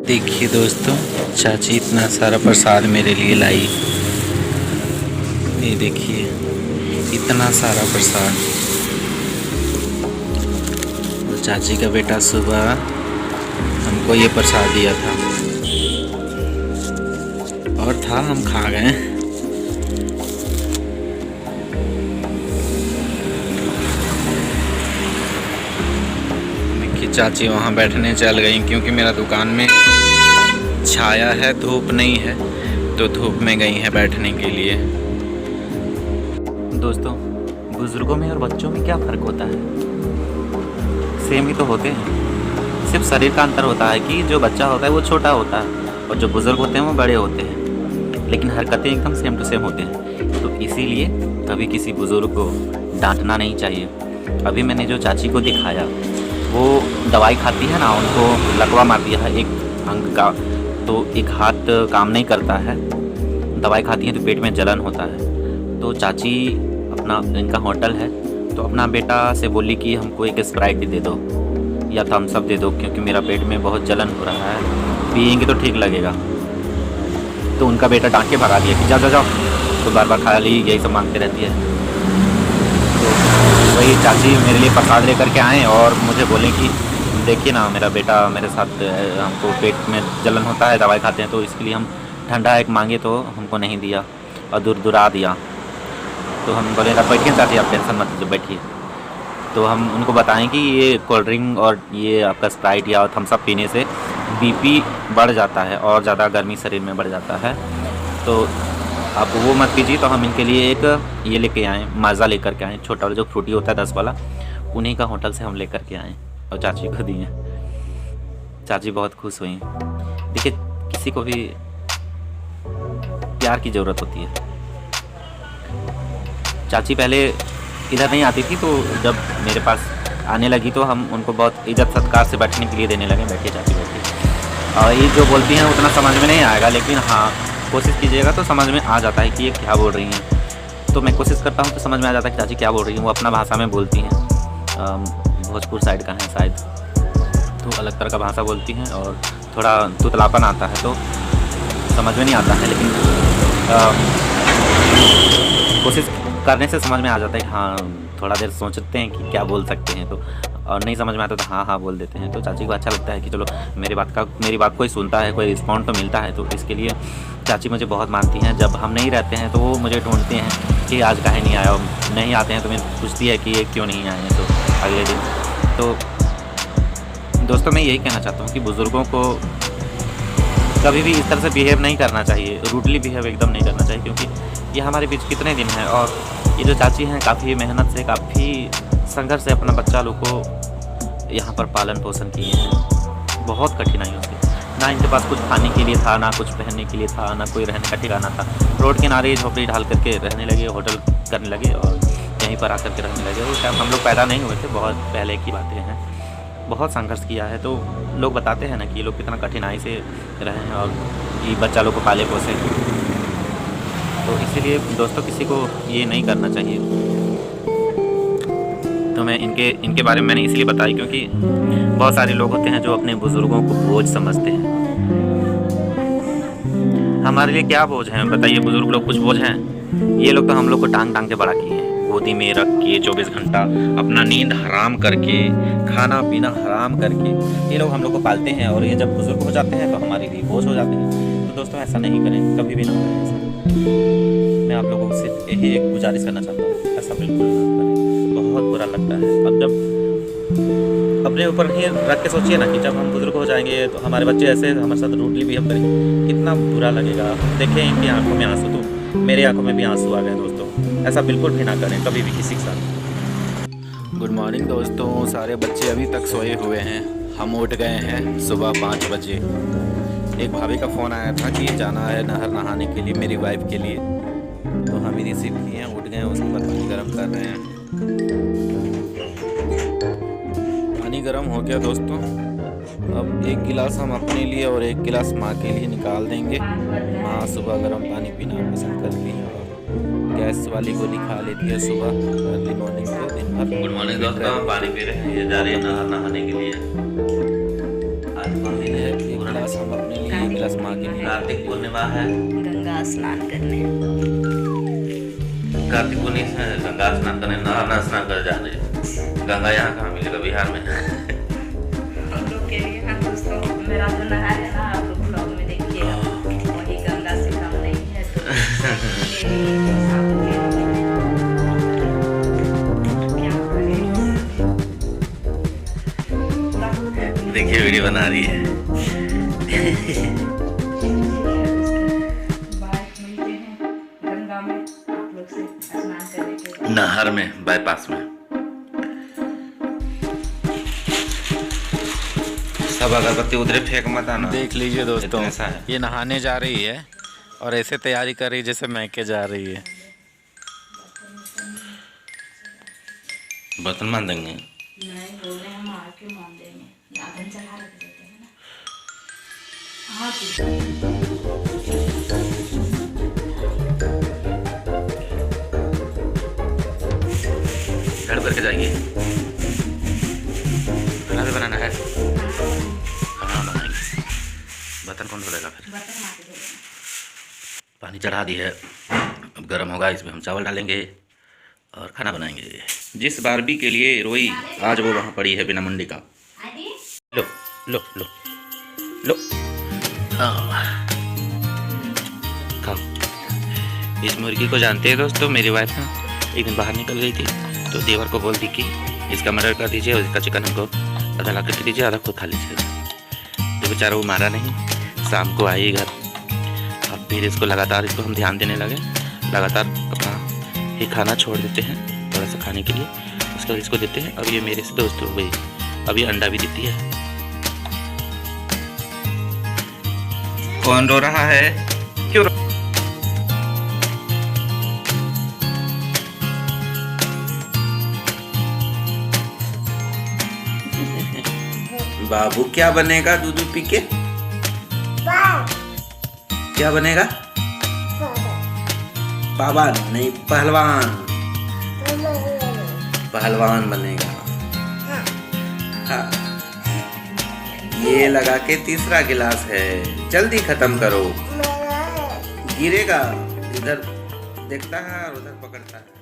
देखिए दोस्तों, चाची इतना सारा प्रसाद मेरे लिए लाई। ये देखिए, इतना सारा प्रसाद। और चाची का बेटा सुबह हमको ये प्रसाद दिया था और था, हम खा गए। देखिए, चाची वहाँ बैठने चल गई क्योंकि मेरा दुकान में छाया है, धूप नहीं है, तो धूप में गई है बैठने के लिए। दोस्तों, बुजुर्गों में और बच्चों में क्या फ़र्क होता है? सेम ही तो होते हैं, सिर्फ शरीर का अंतर होता है कि जो बच्चा होता है वो छोटा होता है और जो बुज़ुर्ग होते हैं वो बड़े होते हैं, लेकिन हरकतें एकदम सेम टू सेम होते हैं। तो इसीलिए कभी किसी बुज़ुर्ग को डांटना नहीं चाहिए। अभी मैंने जो चाची को दिखाया, वो दवाई खाती है ना, उनको लकवा मार दिया है एक अंग का, तो एक हाथ काम नहीं करता है। दवाई खाती है तो पेट में जलन होता है। तो चाची अपना, इनका होटल है, तो अपना बेटा से बोली कि हमको एक स्प्राइट दे दो या थम्स अप दे दो, क्योंकि मेरा पेट में बहुत जलन हो रहा है, पिएंगे तो ठीक लगेगा। तो उनका बेटा डांट के भगा दिया कि जाओ जाओ जाओ, तो बार बार खा ली, यही सब मांगते रहती है। तो वही चाची मेरे लिए प्रसाद लेकर के आए और मुझे बोले कि देखिए ना, मेरा बेटा मेरे साथ, हमको पेट में जलन होता है, दवाई खाते हैं, तो इसके लिए हम ठंडा एक मांगे तो हमको नहीं दिया और दुरा दिया। तो हम बोले ना, बैठिए चाची, आप टेंशन मत लीजिए, बैठिए। तो हम उनको बताएं कि ये कोल्ड ड्रिंक और ये आपका स्प्राइट या थम्स अप पीने से बीपी बढ़ जाता है और ज़्यादा गर्मी शरीर में बढ़ जाता है, तो आप वो मत पीजिए। तो हम इनके लिए एक ये लेके आए, माज़ा लेकर के आए, छोटा वाला जो फ्रूटी होता है 10 वाला, उन्हीं का होटल से हम लेकर के आए और चाची को दिए। चाची बहुत खुश हुई। देखिए, किसी को भी प्यार की ज़रूरत होती है। चाची पहले इधर नहीं आती थी, तो जब मेरे पास आने लगी तो हम उनको बहुत इज्जत सत्कार से बैठने के लिए देने लगे। बैठिए चाची, बैठिए। और ये जो बोलती हैं उतना समझ में नहीं आएगा, लेकिन हाँ, कोशिश कीजिएगा तो समझ में आ जाता है कि ये क्या बोल रही हैं। तो मैं कोशिश करता हूँ तो समझ में आ जाता है कि चाची क्या बोल रही हैं। वो अपना भाषा में बोलती हैं, भोजपुर साइड का है शायद, तो अलग तरह का भाषा बोलती हैं और थोड़ा तुतलापन आता है, तो समझ में नहीं आता है, लेकिन कोशिश करने से समझ में आ जाता है कि हाँ, थोड़ा देर सोचते हैं कि क्या बोल सकते हैं, तो और नहीं समझ में आता तो हाँ हाँ बोल देते हैं। तो चाची को अच्छा लगता है कि चलो मेरी बात कोई सुनता है, कोई रिस्पॉन्ड तो मिलता है। तो इसके लिए चाची मुझे बहुत मानती हैं। जब हम नहीं रहते हैं तो वो मुझे ढूंढते हैं कि आज काहे नहीं आया, नहीं आते हैं तो मैं पूछती है कि ये क्यों नहीं आए हैं, तो अगले दिन। तो दोस्तों, मैं यही कहना चाहता हूँ कि बुज़ुर्गों को कभी भी इस तरह से बिहेव नहीं करना चाहिए, रूडली बिहेव एकदम नहीं करना चाहिए, क्योंकि ये हमारे बीच कितने दिन हैं। और ये जो चाची हैं, काफ़ी मेहनत से, काफ़ी संघर्ष से अपना बच्चा लोग को यहाँ पर पालन पोषण किए हैं, बहुत कठिनाइयों से। ना इनके पास कुछ खाने के लिए था, ना कुछ पहनने के लिए था, ना कोई रहने का ठिकाना था। रोड किनारे झोपड़ी ढाल करके रहने लगे, होटल करने लगे और यहीं पर आकर के रहने लगे। उस टाइम हम लोग पैदा नहीं हुए थे, बहुत पहले की बातें हैं। बहुत संघर्ष किया है, तो लोग बताते हैं ना कि ये लोग कितना कठिनाई से रहे हैं और ये बच्चा लोग को पाले पोसे। तो इसीलिए दोस्तों, किसी को ये नहीं करना चाहिए। तो मैं इनके बारे में मैंने इसलिए बताई क्योंकि बहुत सारे लोग होते हैं जो अपने बुज़ुर्गों को बोझ समझते हैं। हमारे लिए क्या बोझ हैं बताइए? बुज़ुर्ग लोग कुछ बोझ हैं? ये लोग तो हम लोग को टांग के बड़ा किए हैं, गोदी में रख के 24 घंटा अपना नींद हराम करके, खाना पीना हराम करके ये लोग हम लोग को पालते हैं, और ये जब बुज़ुर्ग हो जाते हैं तो हमारे लिए बोझ हो जाते हैं। तो दोस्तों, ऐसा नहीं करें, कभी भी ना करें ऐसा। मैं आप लोगों से यही एक गुजारिश करना चाहता हूँ, ऐसा बिल्कुल ना करें, बहुत बुरा लगता है। अब जब अपने ऊपर ही रख के सोचिए ना कि जब हम बुजुर्ग हो जाएंगे तो हमारे बच्चे ऐसे हमारे साथ रूडली बिहेव करेंगे, कितना बुरा लगेगा। देखिए, इनकी आंखों में आंसू, तो मेरे आंखों में भी आंसू आ गए। दोस्तों, ऐसा बिल्कुल भी ना करें कभी भी किसी के साथ। गुड मॉर्निंग दोस्तों, सारे बच्चे अभी तक सोए हुए हैं। हम उठ गए हैं सुबह 5 बजे। एक भाभी का फ़ोन आया था कि जाना है नहर नहाने के लिए, मेरी वाइफ के लिए, तो हम ही रिसीव किए हैं। उठ गए, उसके बाद पानी गर्म कर रहे हैं। पानी गर्म हो गया दोस्तों। अब एक गिलास हम अपने लिए और एक गिलास माँ के लिए निकाल देंगे। माँ सुबह गर्म पानी पीना पसंद करती है और गैस वाली गोली खा लेती है सुबह अर्ली मॉर्निंग को दिन भर। गुड मॉर्निंग दोस्तों, हम पानी पी रहे हैं, ये जा रहे हैं नहाने के लिए। आज कौन दिन है? एक गिलास हम अपने लिए, एक गिलास माँ के लिए। कार्तिक पूर्णिमा है, गंगा स्नान करने। कार्तिक पूर्णिमा है, गंगा स्नान करने, नहाना स्नान कर जा रहे हैं। गंगा यहाँ कहाँ मिलेगा बिहार में? हम लोग के लिए हाँ दोस्तों, मेरा जो नहा है ना आप लोग ब्लॉग में देखिएगा, वही गंगा से कम नहीं है। तो देखिए वीडियो बना रही है। मिलते हैं गंगा में आप लोग से स्नान करने के लिए। नहर में, बाईपास में सब अगरबत्ती उधरे फेंक मत आना। देख लीजिए दोस्तों, ऐसा है। ये नहाने जा रही है और ऐसे तैयारी कर रही है जैसे मैके जा रही है। बर्तन मान देंगे। नहीं बोले हम आके मान देंगे, आधन चढ़ा रख देते हैं ना। हाँ झाड़ू करके जाएंगे। खाना भी बनाना है, खाना बनाएंगे। बर्तन कौन धोएगा फिर? बर्तन मार के पानी चढ़ा दी है, अब गर्म होगा, इसमें हम चावल डालेंगे और खाना बनाएंगे। जिस बारबी के लिए रोई आज वो वहाँ पड़ी है बिना मुंडी का। लो लो लो लो, खाओ। इस मुर्गी को जानते हैं दोस्तों, मेरी वाइफ ना एक दिन बाहर निकल गई थी तो देवर को बोल दी कि इसका मर्डर कर दीजिए और इसका चिकन हमको आधा ला करके दीजिए, आधा खुद खा लीजिएगा। तो बेचारा वो मारा नहीं, शाम को आई घर। अब फिर इसको लगातार हम ध्यान देने लगे, लगातार अपना ये खाना छोड़ देते हैं थोड़ा सा खाने के लिए, उसके बाद इसको देते हैं। अब ये मेरे से दोस्त हो गई, अब ये अंडा भी देती है। कौन रो रहा है? क्यों रो? बाबू क्या बनेगा दूध पी के? क्या बनेगा? बाबा नहीं, पहलवान। पहलवान बनेगा। हाँ। ये लगा के तीसरा गिलास है, जल्दी खत्म करो, गिरेगा। इधर देखता है और उधर पकड़ता है।